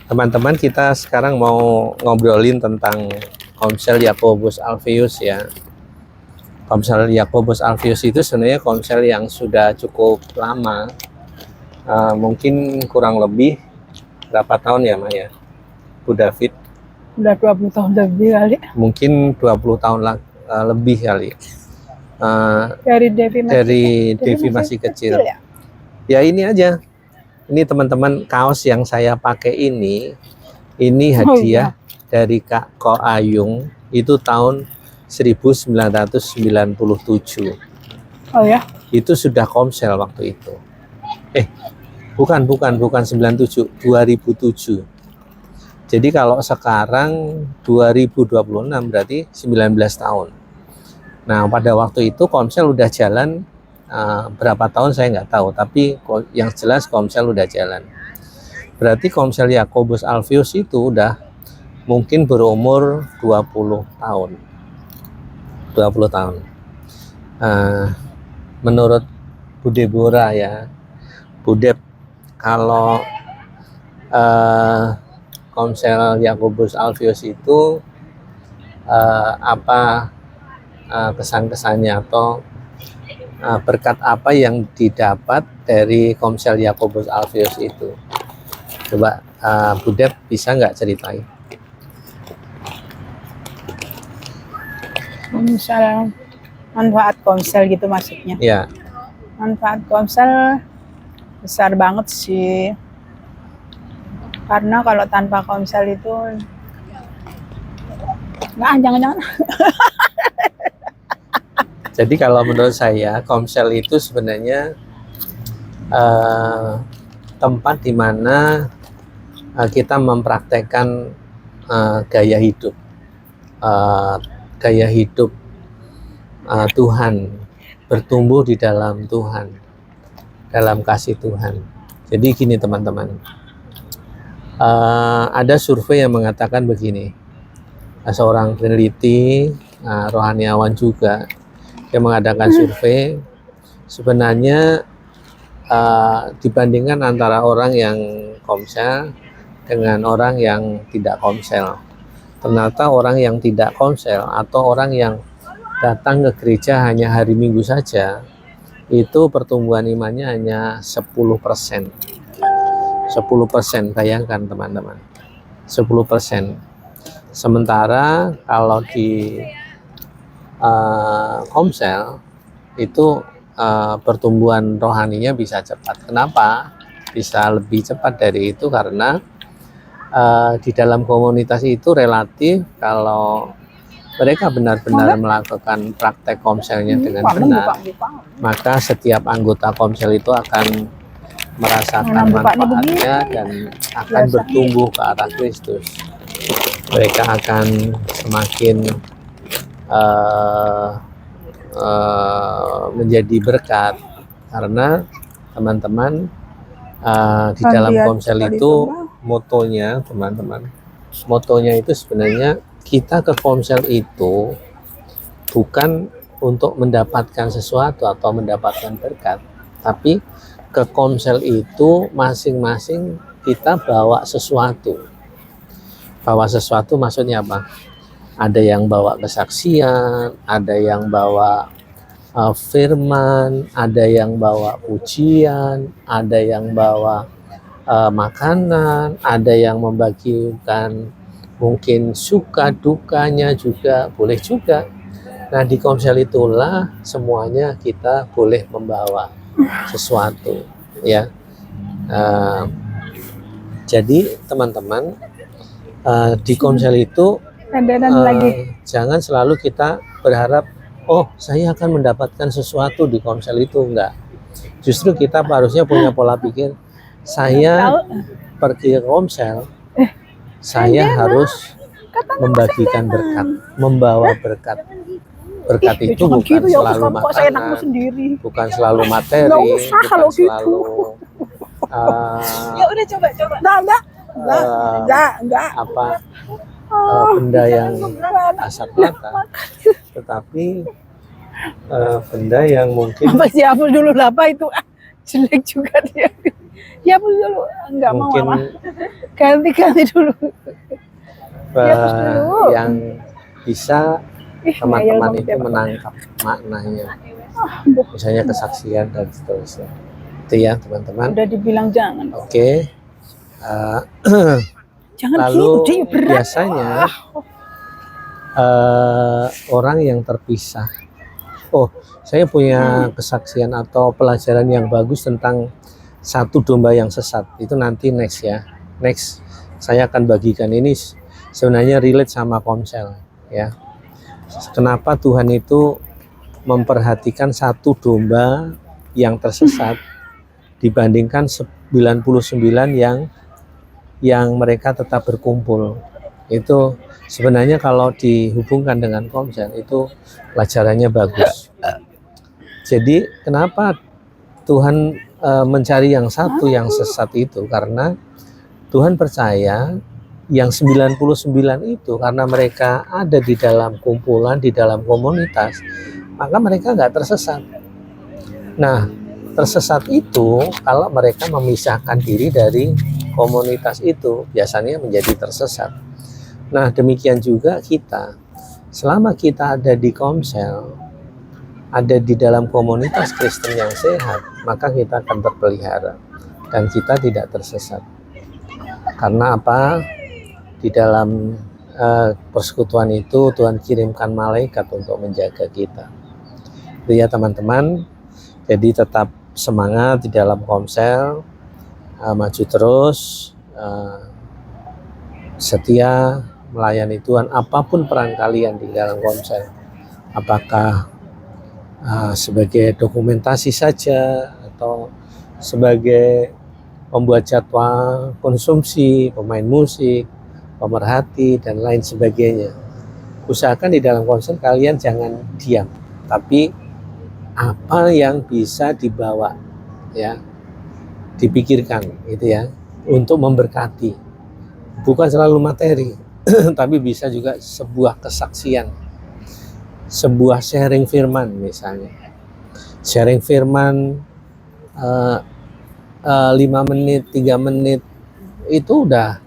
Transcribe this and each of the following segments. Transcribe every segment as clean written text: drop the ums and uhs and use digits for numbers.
Teman-teman, kita sekarang mau ngobrolin tentang Komsel Jacobus Alpheus ya. Komsel Jacobus Alpheus itu sebenarnya komsel yang sudah cukup lama, mungkin kurang lebih berapa tahun ya Maya, Bu David? Udah 20 tahun lebih kali. Mungkin 20 tahun lebih kali. Dari Devi masih kecil. ya? Ya ini aja. Ini teman-teman, kaos yang saya pakai ini hadiah dari Kak Ko Ayung, itu tahun 1997. Oh ya? Itu sudah komsel waktu itu. Bukan 97, 2007. Jadi kalau sekarang 2026 berarti 19 tahun. Nah, pada waktu itu komsel udah jalan berapa tahun saya nggak tahu, tapi yang jelas komsel udah jalan. Berarti komsel Jacobus Alpheus itu udah mungkin berumur 20 tahun. 20 tahun. Menurut Bu Deborah ya, Bu Deb, kalau komsel Jacobus Alpheus itu apa kesan-kesannya atau berkat apa yang didapat dari komsel Jacobus Alpheus itu? Coba Bu Deb bisa nggak ceritain? Misal manfaat komsel gitu maksudnya? Ya. Manfaat komsel besar banget sih. Karena kalau tanpa komsel itu jangan. Jadi kalau menurut saya komsel itu sebenarnya tempat di mana kita mempraktekkan gaya hidup Tuhan, bertumbuh di dalam Tuhan, dalam kasih Tuhan. Jadi gini teman-teman, ada survei yang mengatakan begini, seorang peneliti rohaniawan juga yang mengadakan survei, sebenarnya dibandingkan antara orang yang komsel dengan orang yang tidak komsel, ternyata orang yang tidak komsel atau orang yang datang ke gereja hanya hari Minggu saja, itu pertumbuhan imannya hanya 10%. 10%, bayangkan teman-teman, 10%. Sementara kalau di komsel itu pertumbuhan rohaninya bisa cepat. Kenapa bisa lebih cepat dari itu? Karena di dalam komunitas itu relatif, kalau mereka benar-benar melakukan praktek komselnya dengan benar, maka setiap anggota komsel itu akan merasakan manfaatnya dan akan bertumbuh ke arah Kristus. Mereka akan semakin menjadi berkat, karena teman-teman di dalam komsel itu motonya, teman-teman, motonya itu sebenarnya kita ke komsel itu bukan untuk mendapatkan sesuatu atau mendapatkan berkat, tapi ke komsel itu masing-masing kita bawa sesuatu. Bawa sesuatu maksudnya apa? Ada yang bawa kesaksian, ada yang bawa firman, ada yang bawa pujian, ada yang bawa makanan, ada yang membagikan mungkin suka dukanya juga, boleh juga. Nah, di komsel itulah semuanya kita boleh membawa sesuatu ya. Jadi teman-teman, di komsel itu jangan selalu kita berharap, oh saya akan mendapatkan sesuatu di komsel itu. Enggak, justru kita harusnya punya pola pikir, saya pergi ke komsel, saya harus membagikan berkat, membawa berkat. Berkat itu bukan selalu makanan, bukan selalu materi, bukan selalu ya udah coba. Enggak. Apa benda yang kasat mata, tetapi benda yang mungkin apa sih, hapus dulu lah, apa itu jelek juga dia. Dihapus dulu. Enggak mau Mungkin Mama. Ganti dulu. Dihapus dulu. yang bisa Ih, ngayal teman-teman banget itu ya, Pak. menangkap maknanya, Boh, misalnya kesaksian dan seterusnya. Itu ya teman-teman. udah dibilang jangan. Oke. Eh, Jangan lalu gitu, dia berat. biasanya orang yang terpisah. Oh, saya punya kesaksian atau pelajaran yang bagus tentang satu domba yang sesat. Itu nanti next ya. Next saya akan bagikan ini sebenarnya relate sama Komsel ya. Kenapa Tuhan itu memperhatikan satu domba yang tersesat dibandingkan 99 yang mereka tetap berkumpul. Itu sebenarnya kalau dihubungkan dengan Komsel itu pelajarannya bagus. Jadi kenapa Tuhan mencari yang satu yang sesat itu? Karena Tuhan percaya yang 99 itu karena mereka ada di dalam kumpulan, di dalam komunitas, maka mereka nggak tersesat. Nah, tersesat itu kalau mereka memisahkan diri dari komunitas itu biasanya menjadi tersesat. Nah, demikian juga kita. Selama kita ada di Komsel, ada di dalam komunitas Kristen yang sehat, maka kita akan terpelihara dan kita tidak tersesat. Karena apa? Di dalam persekutuan itu Tuhan kirimkan malaikat untuk menjaga kita. Itu ya teman-teman. Jadi tetap semangat di dalam Komsel, maju terus, setia melayani Tuhan apapun peran kalian di dalam Komsel. Apakah sebagai dokumentasi saja atau sebagai pembuat jadwal konsumsi, pemain musik, pemerhati dan lain sebagainya. Usahakan di dalam Komsel kalian jangan diam, tapi apa yang bisa dibawa ya, dipikirkan gitu ya, untuk memberkati. Bukan selalu materi, tapi bisa juga sebuah kesaksian, sebuah sharing firman misalnya. Sharing firman 5 menit, 3 menit itu udah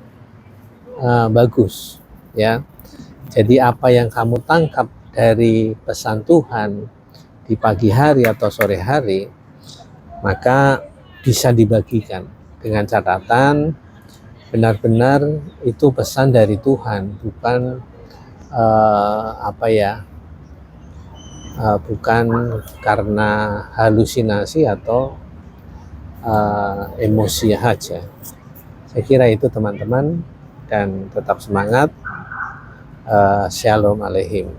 bagus ya. Jadi apa yang kamu tangkap dari pesan Tuhan di pagi hari atau sore hari, maka bisa dibagikan dengan catatan benar-benar itu pesan dari Tuhan, bukan bukan karena halusinasi atau emosi saja. Saya kira itu teman-teman, dan tetap semangat. Shalom aleihim.